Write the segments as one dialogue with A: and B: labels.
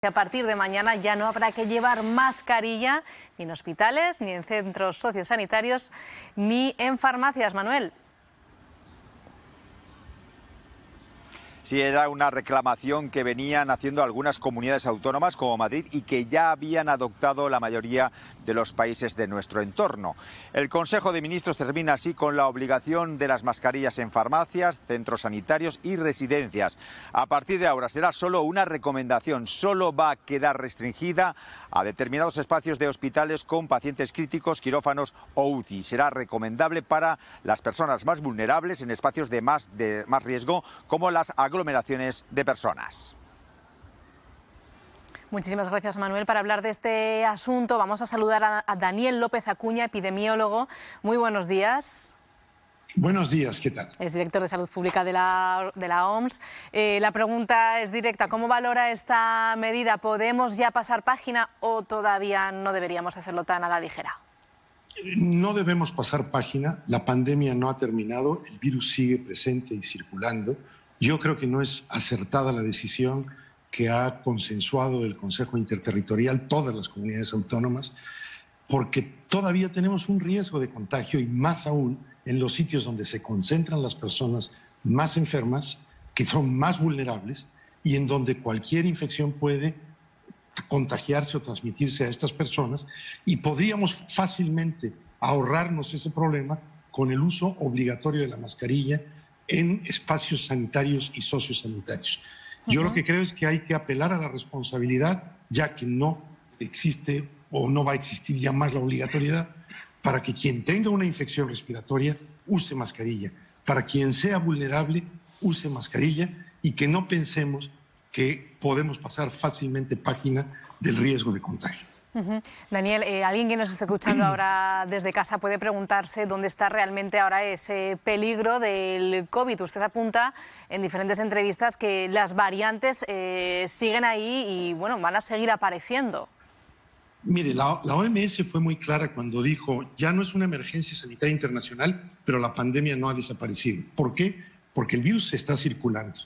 A: A partir de mañana ya no habrá que llevar mascarilla ni en hospitales, ni en centros sociosanitarios, ni en farmacias, Manuel.
B: Sí, era una reclamación que venían haciendo algunas comunidades autónomas como Madrid y que ya habían adoptado la mayoría de los países de nuestro entorno. El Consejo de Ministros termina así con la obligación de las mascarillas en farmacias, centros sanitarios y residencias. A partir de ahora será solo una recomendación, solo va a quedar restringida a determinados espacios de hospitales con pacientes críticos, quirófanos o UCI. Será recomendable para las personas más vulnerables en espacios de más riesgo, como las aglomeraciones de personas.
A: Muchísimas gracias, Manuel. Para hablar de este asunto vamos a saludar a Daniel López Acuña, epidemiólogo. Muy buenos días.
C: Buenos días, ¿qué tal?
A: Es director de Salud Pública de la OMS. La pregunta es directa. ¿Cómo valora esta medida? ¿Podemos ya pasar página o todavía no deberíamos hacerlo tan a la ligera?
C: No debemos pasar página. La pandemia no ha terminado. El virus sigue presente y circulando. Yo creo que no es acertada la decisión que ha consensuado el Consejo Interterritorial, todas las comunidades autónomas, porque todavía tenemos un riesgo de contagio y más aún en los sitios donde se concentran las personas más enfermas, que son más vulnerables y en donde cualquier infección puede contagiarse o transmitirse a estas personas, y podríamos fácilmente ahorrarnos ese problema con el uso obligatorio de la mascarilla en espacios sanitarios y sociosanitarios. Yo lo que creo es que hay que apelar a la responsabilidad, ya que no existe o no va a existir ya más la obligatoriedad, para que quien tenga una infección respiratoria use mascarilla, para quien sea vulnerable use mascarilla, y que no pensemos que podemos pasar fácilmente página del riesgo de contagio.
A: Daniel, alguien que nos está escuchando ahora desde casa puede preguntarse dónde está realmente ahora ese peligro del COVID. Usted apunta en diferentes entrevistas que las variantes siguen ahí y bueno, van a seguir apareciendo.
C: Mire, la OMS fue muy clara cuando dijo, ya no es una emergencia sanitaria internacional, pero la pandemia no ha desaparecido. ¿Por qué? Porque el virus está circulando.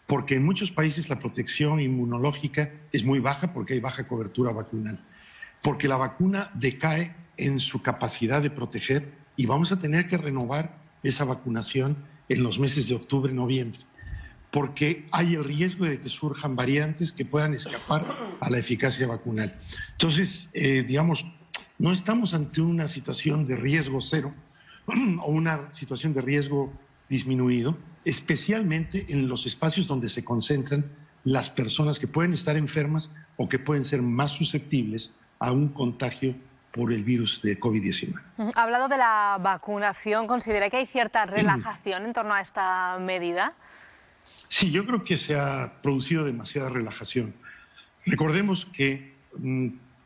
C: Porque en muchos países la protección inmunológica es muy baja porque hay baja cobertura vacunal. Porque la vacuna decae en su capacidad de proteger y vamos a tener que renovar esa vacunación en los meses de octubre y noviembre. Porque hay el riesgo de que surjan variantes que puedan escapar a la eficacia vacunal. Entonces, digamos, no estamos ante una situación de riesgo cero o una situación de riesgo disminuido, especialmente en los espacios donde se concentran las personas que pueden estar enfermas o que pueden ser más susceptibles a un contagio por el virus de COVID-19.
A: Ha hablado de la vacunación. ¿Considera que hay cierta relajación en torno a esta medida?
C: Sí, yo creo que se ha producido demasiada relajación. Recordemos que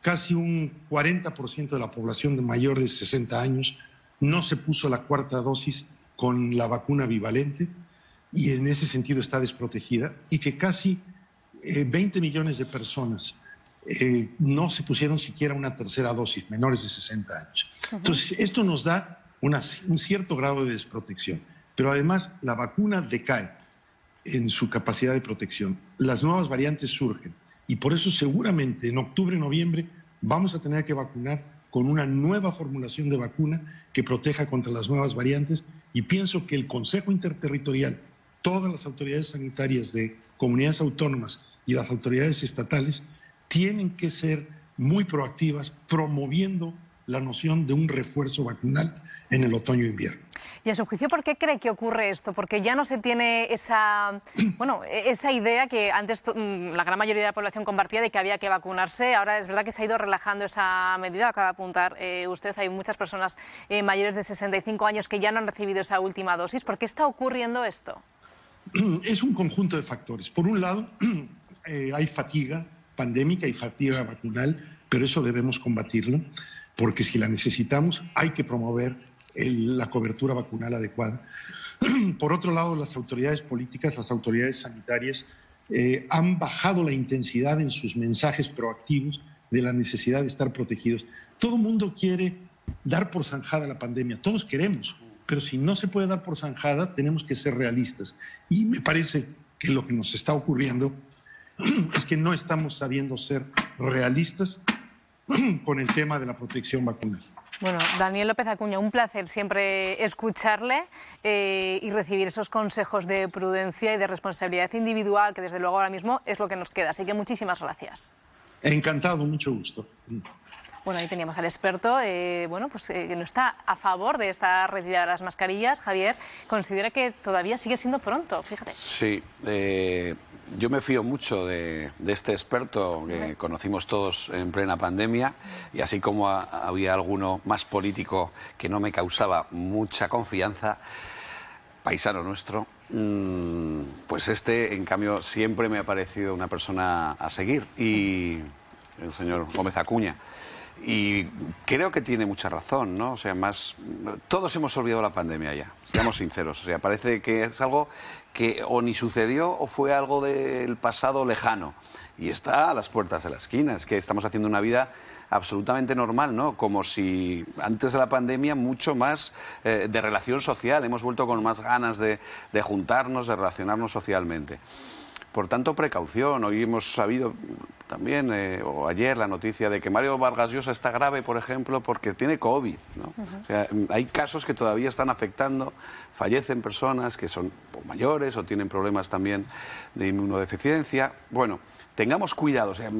C: casi un 40% de la población de mayor de 60 años no se puso la cuarta dosis con la vacuna bivalente y en ese sentido está desprotegida, y que casi 20 millones de personas no se pusieron siquiera una tercera dosis, menores de 60 años. Entonces, esto nos da un cierto grado de desprotección, pero además la vacuna decae en su capacidad de protección. Las nuevas variantes surgen y por eso seguramente en octubre, noviembre vamos a tener que vacunar con una nueva formulación de vacuna que proteja contra las nuevas variantes, y pienso que el Consejo Interterritorial, todas las autoridades sanitarias de comunidades autónomas y las autoridades estatales tienen que ser muy proactivas promoviendo la noción de un refuerzo vacunal en el otoño-invierno.
A: Y a su juicio, ¿por qué cree que ocurre esto? Porque ya no se tiene esa idea que antes la gran mayoría de la población compartía de que había que vacunarse. Ahora es verdad que se ha ido relajando esa medida, acaba de apuntar usted. Hay muchas personas mayores de 65 años que ya no han recibido esa última dosis. ¿Por qué está ocurriendo esto?
C: Es un conjunto de factores. Por un lado, hay fatiga pandémica y fatiga vacunal, pero eso debemos combatirlo, porque si la necesitamos hay que promover la cobertura vacunal adecuada. Por otro lado, las autoridades políticas, las autoridades sanitarias han bajado la intensidad en sus mensajes proactivos de la necesidad de estar protegidos. Todo el mundo quiere dar por zanjada la pandemia, todos queremos, pero si no se puede dar por zanjada tenemos que ser realistas. Y me parece que lo que nos está ocurriendo es que no estamos sabiendo ser realistas con el tema de la protección vacunal.
A: Bueno, Daniel López Acuña, un placer siempre escucharle y recibir esos consejos de prudencia y de responsabilidad individual, que desde luego ahora mismo es lo que nos queda. Así que muchísimas gracias.
C: Encantado, mucho gusto.
A: Bueno, ahí teníamos al experto, que no está a favor de esta retirada de las mascarillas. Javier, considera que todavía sigue siendo pronto, fíjate.
D: Sí, yo me fío mucho de este experto que conocimos todos en plena pandemia, y así como había alguno más político que no me causaba mucha confianza, paisano nuestro, pues este, en cambio, siempre me ha parecido una persona a seguir, y el señor Gómez Acuña. Y creo que tiene mucha razón, ¿no? O sea, todos hemos olvidado la pandemia ya, seamos sinceros. O sea, parece que es algo que o ni sucedió o fue algo del pasado lejano. Y está a las puertas de la esquina. Es que estamos haciendo una vida absolutamente normal, ¿no? Como si antes de la pandemia mucho más de relación social. Hemos vuelto con más ganas de juntarnos, de relacionarnos socialmente. Por tanto, precaución. Hoy hemos sabido también, o ayer, la noticia de que Mario Vargas Llosa está grave, por ejemplo, porque tiene COVID, ¿no? O sea, hay casos que todavía están afectando, fallecen personas que son mayores o tienen problemas también de inmunodeficiencia. Bueno, tengamos cuidado. O sea,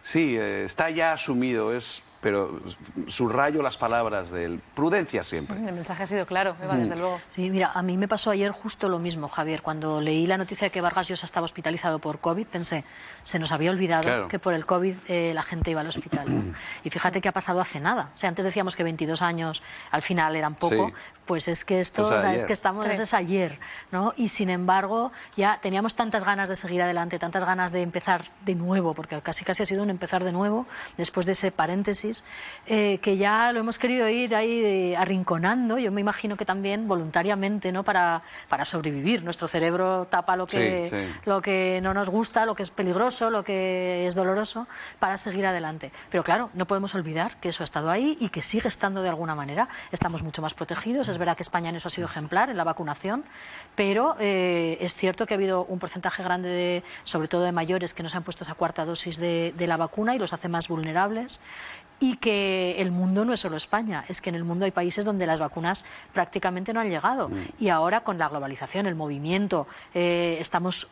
D: sí, está ya asumido, pero subrayo las palabras de él. Prudencia siempre.
A: El mensaje ha sido claro, Eva, desde luego.
E: Sí, mira, a mí me pasó ayer justo lo mismo, Javier. Cuando leí la noticia de que Vargas Llosa estaba hospitalizado por COVID, pensé, se nos había olvidado que por el COVID la gente iba al hospital, ¿no? Y fíjate que ha pasado hace nada. O sea, antes decíamos que 22 años al final eran poco, pues es que esto, o sea, es que estamos, es ayer, ¿no? Y sin embargo, ya teníamos tantas ganas de seguir adelante, tantas ganas de empezar de nuevo, porque casi ha sido un empezar de nuevo, después de ese paréntesis, que ya lo hemos querido ir ahí arrinconando, yo me imagino que también voluntariamente, ¿no? Para sobrevivir. Nuestro cerebro tapa lo que no nos gusta, lo que es peligroso, lo que es doloroso, para seguir adelante. Pero claro, no podemos olvidar que eso ha estado ahí y que sigue estando de alguna manera. Estamos mucho más protegidos. Es verdad que España en eso ha sido ejemplar, en la vacunación, pero es cierto que ha habido un porcentaje grande, sobre todo de mayores, que no se han puesto esa cuarta dosis de la vacuna y los hace más vulnerables. Y que el mundo no es solo España, es que en el mundo hay países donde las vacunas prácticamente no han llegado. Y ahora, con la globalización, el movimiento, estamos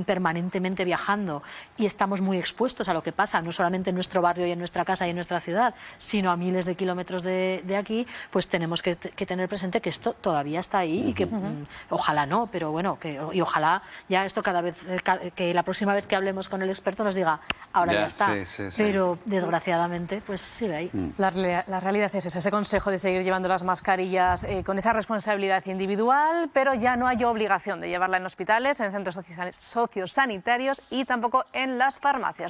E: permanentemente viajando y estamos muy expuestos a lo que pasa, no solamente en nuestro barrio y en nuestra casa y en nuestra ciudad, sino a miles de kilómetros de aquí, pues tenemos que tener presente que esto todavía está ahí y que ojalá no, pero bueno, y ojalá ya esto cada vez, que la próxima vez que hablemos con el experto nos diga, ahora ya está. Pero desgraciadamente, pues sigue ahí.
A: La realidad es esa, ese consejo de seguir llevando las mascarillas con esa responsabilidad individual, pero ya no hay obligación de llevarla en hospitales, en centros sociosanitarios y tampoco en las farmacias.